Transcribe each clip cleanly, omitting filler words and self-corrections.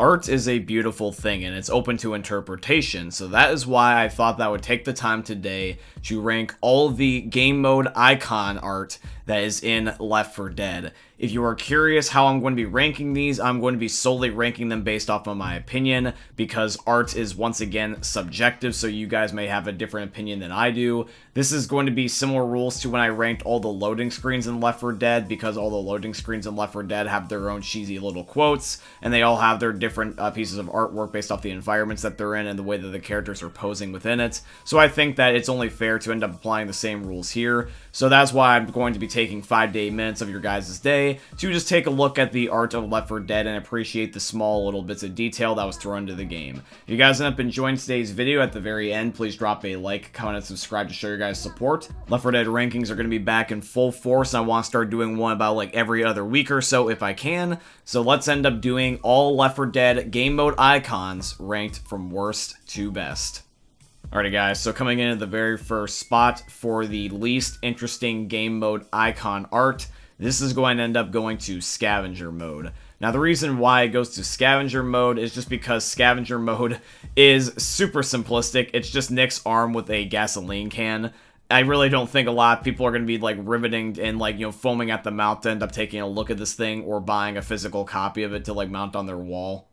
Art is a beautiful thing and it's open to interpretation, so that is why I thought that I would take the time today to rank all the game mode icon art that is in Left 4 Dead. If you are curious how I'm going to be ranking these, I'm going to be solely ranking them based off of my opinion, because art is once again subjective, so you guys may have a different opinion than I do. This is going to be similar rules to when I ranked all the loading screens in Left 4 Dead, because all the loading screens in Left 4 Dead have their own cheesy little quotes, and they all have their different pieces of artwork based off the environments that they're in and the way that the characters are posing within it. So I think that it's only fair to end up applying the same rules here. So that's why I'm going to be taking 5 to 8 minutes of your guys' day to just take a look at the art of Left 4 Dead and appreciate the small little bits of detail that was thrown into the game. If you guys end up enjoying today's video, at the very end, please drop a like, comment, and subscribe to show your guys' support. Left 4 Dead rankings are going to be back in full force, and I want to start doing one about like every other week or so if I can. So let's end up doing all Left 4 Dead game mode icons ranked from worst to best. Alrighty guys, so coming in at the very first spot for the least interesting game mode icon art, this is going to end up going to scavenger mode. Now the reason why it goes to scavenger mode is just because scavenger mode is super simplistic. It's just Nick's arm with a gasoline can. I really don't think a lot of people are going to be like riveting and like, you know, foaming at the mouth to end up taking a look at this thing or buying a physical copy of it to like mount on their wall.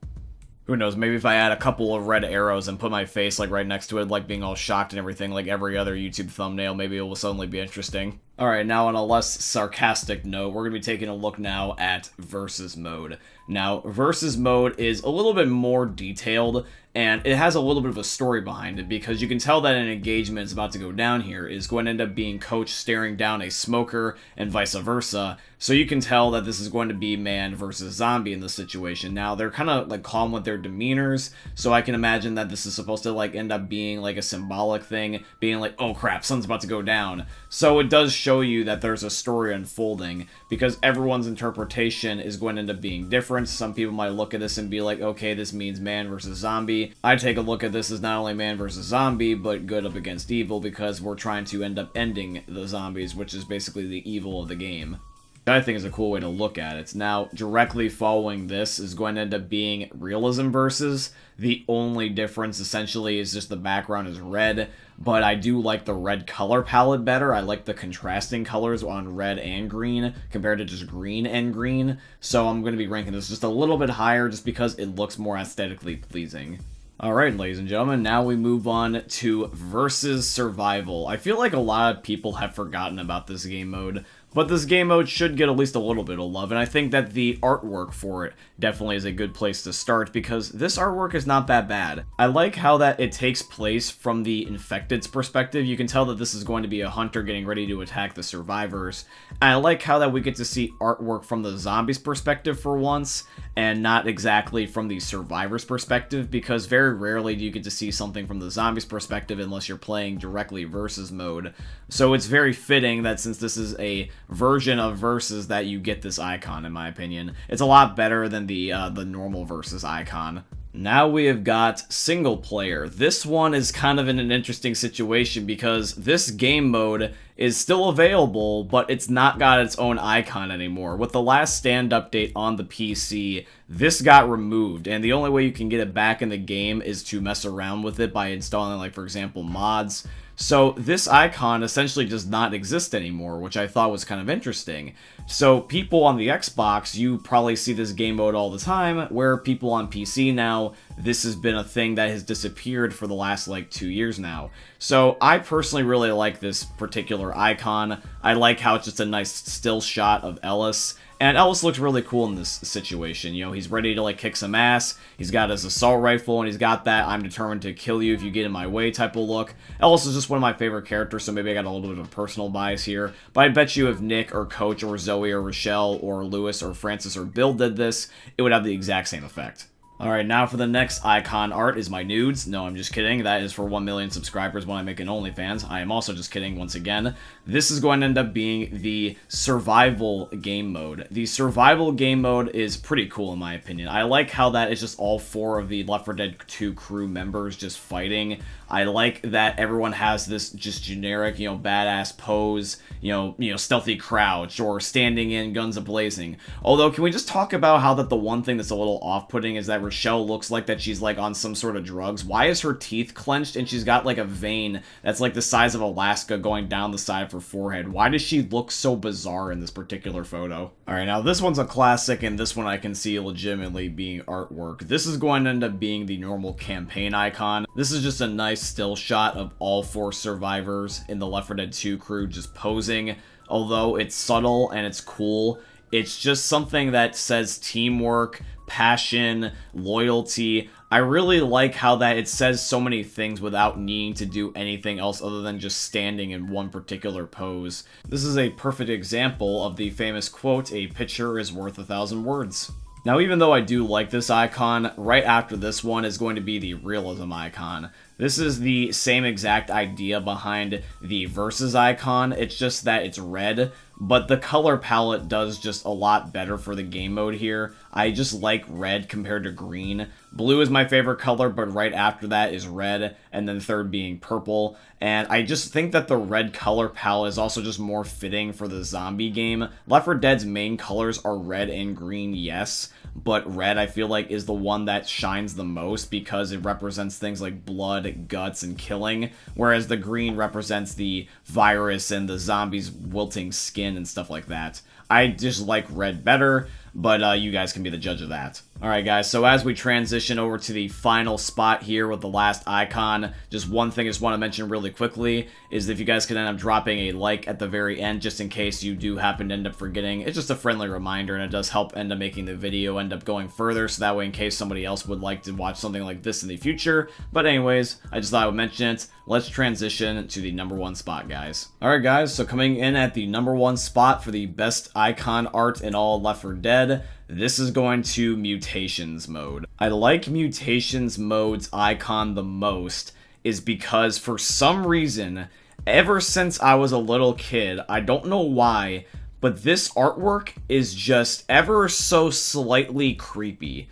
Who knows, maybe if I add a couple of red arrows and put my face like right next to it, like being all shocked and everything like every other YouTube thumbnail, maybe it will suddenly be interesting. Alright, now on a less sarcastic note, we're going to be taking a look now at versus mode. Now, versus mode is a little bit more detailed, and it has a little bit of a story behind it, because you can tell that an engagement is about to go down here is going to end up being Coach staring down a smoker and vice versa, so you can tell that this is going to be man versus zombie in this situation. Now, they're kind of like calm with their demeanors, so I can imagine that this is supposed to like end up being like a symbolic thing, being like, oh crap, sun's about to go down. So it does show you that there's a story unfolding, because everyone's interpretation is going to end up being different. Some people might look at this and be like, okay, this means man versus zombie. I take a look at this as not only man versus zombie, but good up against evil, because we're trying to end up ending the zombies, which is basically the evil of the game. I think is a cool way to look at it. Now, directly following this is going to end up being realism versus. The only difference essentially is just the background is red, but I do like the red color palette better. I like the contrasting colors on red and green compared to just green and green, so I'm going to be ranking this just a little bit higher just because it looks more aesthetically pleasing. Alright, ladies and gentlemen, now we move on to versus survival. I feel like a lot of people have forgotten about this game mode, but this game mode should get at least a little bit of love, and I think that the artwork for it definitely is a good place to start, because this artwork is not that bad. I like how that it takes place from the infected's perspective. You can tell that this is going to be a hunter getting ready to attack the survivors, and I like how that we get to see artwork from the zombies' perspective for once, and not exactly from the survivor's perspective, because very rarely do you get to see something from the zombies' perspective unless you're playing directly versus mode. So it's very fitting that since this is a version of versus that you get this icon, in my opinion. It's a lot better than the normal versus icon. Now we have got single player. This one is kind of in an interesting situation because this game mode is still available, but it's not got its own icon anymore. With the last stand update on the PC, this got removed, and the only way you can get it back in the game is to mess around with it by installing, like, for example, mods. So this icon essentially does not exist anymore, which I thought was kind of interesting. So people on the Xbox, you probably see this game mode all the time, where people on PC now, this has been a thing that has disappeared for the last like 2 years now. So I personally really like this particular icon. I like how it's just a nice still shot of Ellis. And Ellis looks really cool in this situation. You know, he's ready to, like, kick some ass. He's got his assault rifle, and he's got that I'm determined to kill you if you get in my way type of look. Ellis is just one of my favorite characters, so maybe I got a little bit of a personal bias here. But I bet you if Nick or Coach or Zoe or Rochelle or Lewis or Francis or Bill did this, it would have the exact same effect. Alright, now for the next icon art is my nudes. No, I'm just kidding. That is for 1 million subscribers when I make an OnlyFans. I am also just kidding once again. This is going to end up being the survival game mode. The survival game mode is pretty cool in my opinion. I like how that is just all 4 of the Left 4 Dead 2 crew members just fighting. I like that everyone has this just generic, you know, badass pose, you know, stealthy crouch or standing in guns a-blazing. Although, can we just talk about how that the one thing that's a little off-putting is that Rochelle looks like that she's like on some sort of drugs. Why is her teeth clenched and she's got like a vein that's like the size of Alaska going down the side of her forehead? Why does she look so bizarre in this particular photo? Alright, now this one's a classic, and this one I can see legitimately being artwork. This is going to end up being the normal campaign icon. This is just a nice still shot of all 4 survivors in the Left 4 Dead 2 crew just posing. Although it's subtle and it's cool, it's just something that says teamwork, passion, loyalty. I really like how that it says so many things without needing to do anything else other than just standing in one particular pose. This is a perfect example of the famous quote, "A picture is worth 1,000 words." Now, even though I do like this icon, right after this one is going to be the Realism Icon. This is the same exact idea behind the Versus icon, it's just that it's red, but the color palette does just a lot better for the game mode here. I just like red compared to green. Blue is my favorite color, but right after that is red, and then third being purple. And I just think that the red color palette is also just more fitting for the zombie game. Left 4 Dead's main colors are red and green, yes, but red I feel like is the one that shines the most because it represents things like blood, guts, and killing, whereas the green represents the virus and the zombies' wilting skin and stuff like that. I just like red better, but you guys can be the judge of that. Alright guys, so as we transition over to the final spot here with the last icon, just one thing I just want to mention really quickly is if you guys could end up dropping a like at the very end just in case you do happen to end up forgetting. It's just a friendly reminder, and it does help end up making the video end up going further, so that way in case somebody else would like to watch something like this in the future. But anyways, I just thought I would mention it. Let's transition to the #1 spot, guys. Alright guys, so coming in at the #1 spot for the best icon art in all Left 4 Dead, this is going to Mutations Mode. I like Mutations Mode's icon the most is because for some reason, ever since I was a little kid, I don't know why, but this artwork is just ever so slightly creepy.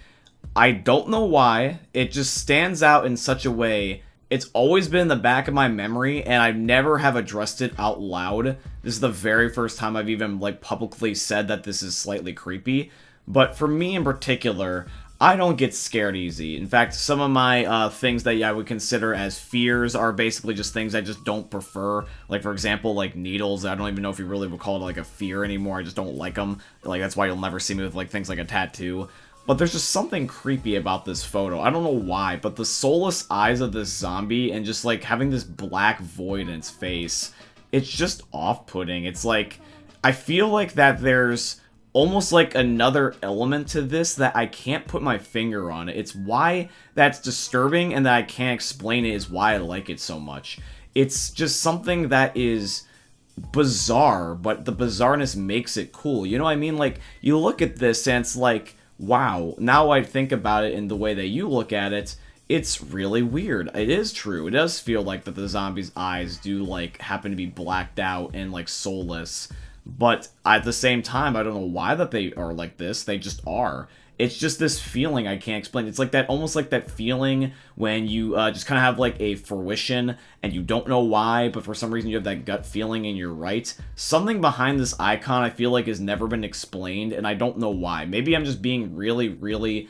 I don't know why, it just stands out in such a way. It's always been in the back of my memory, and I never have addressed it out loud. This is the very first time I've even like publicly said that this is slightly creepy. But for me in particular, I don't get scared easy. In fact, some of my things that I would consider as fears are basically just things I just don't prefer. Like, for example, like needles. I don't even know if you really would call it like a fear anymore. I just don't like them. Like, that's why you'll never see me with like things like a tattoo. But there's just something creepy about this photo. I don't know why, but the soulless eyes of this zombie and just like having this black void in its face, it's just off-putting. It's like, I feel like that there's almost like another element to this that I can't put my finger on. It's why that's disturbing and that I can't explain it is why I like it so much. It's just something that is bizarre, but the bizarreness makes it cool. You know what I mean? Like, you look at this and it's like, wow, now I think about it in the way that you look at it, it's really weird. It is true. It does feel like that the zombie's eyes do like happen to be blacked out and like soulless. But at the same time, I don't know why that they are like this. They just are. It's just this feeling I can't explain. It's like that, almost like that feeling when you just kind of have like a fruition and you don't know why, but for some reason you have that gut feeling and you're right. Something behind this icon I feel like has never been explained, and I don't know why. Maybe I'm just being really, really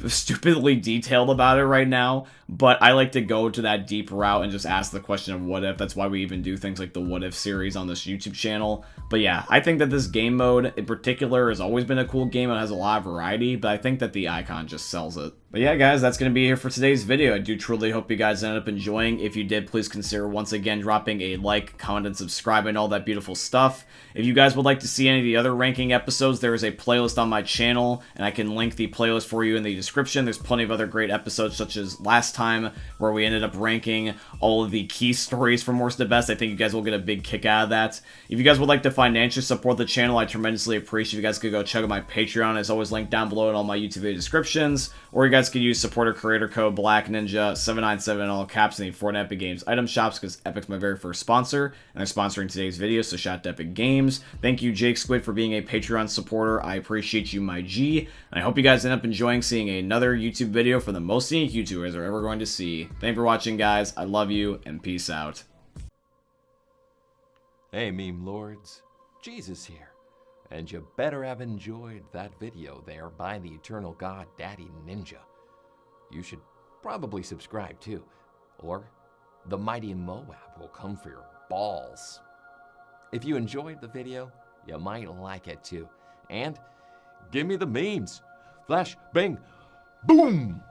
stupidly detailed about it right now, but I like to go to that deep route and just ask the question of what if. That's why we even do things like the what if series on this YouTube channel. But yeah, I think that this game mode in particular has always been a cool game. It has a lot of variety, but I think that the icon just sells it. But yeah, guys, that's going to be it for today's video. I do truly hope you guys ended up enjoying. If you did, please consider once again dropping a like, comment, and subscribe and all that beautiful stuff. If you guys would like to see any of the other ranking episodes, there is a playlist on my channel, and I can link the playlist for you in the description. There's plenty of other great episodes, such as last time, where we ended up ranking all of the key stories from worst to best. I think you guys will get a big kick out of that. If you guys would like to financially support the channel, I tremendously appreciate if you guys could go check out my Patreon. It's always linked down below in all my YouTube video descriptions, or you guys could use supporter creator code BlackNinja797 in all caps in the Fortnite Epic Games item shops, because Epic's my very first sponsor, and they're sponsoring today's video, so shout out to Epic Games. Thank you, Jake Squid, for being a Patreon supporter. I appreciate you, my G, and I hope you guys end up enjoying seeing another YouTube video from the most unique YouTubers are ever going to see. Thank you for watching, guys. I love you, and peace out. Hey, meme lords, Jesus here, and you better have enjoyed that video there by the eternal god Daddy Ninja. you should probably subscribe too. Or the mighty Moab will come for your balls. If you enjoyed the video, you might like it too. And give me the memes. Flash, bang, boom!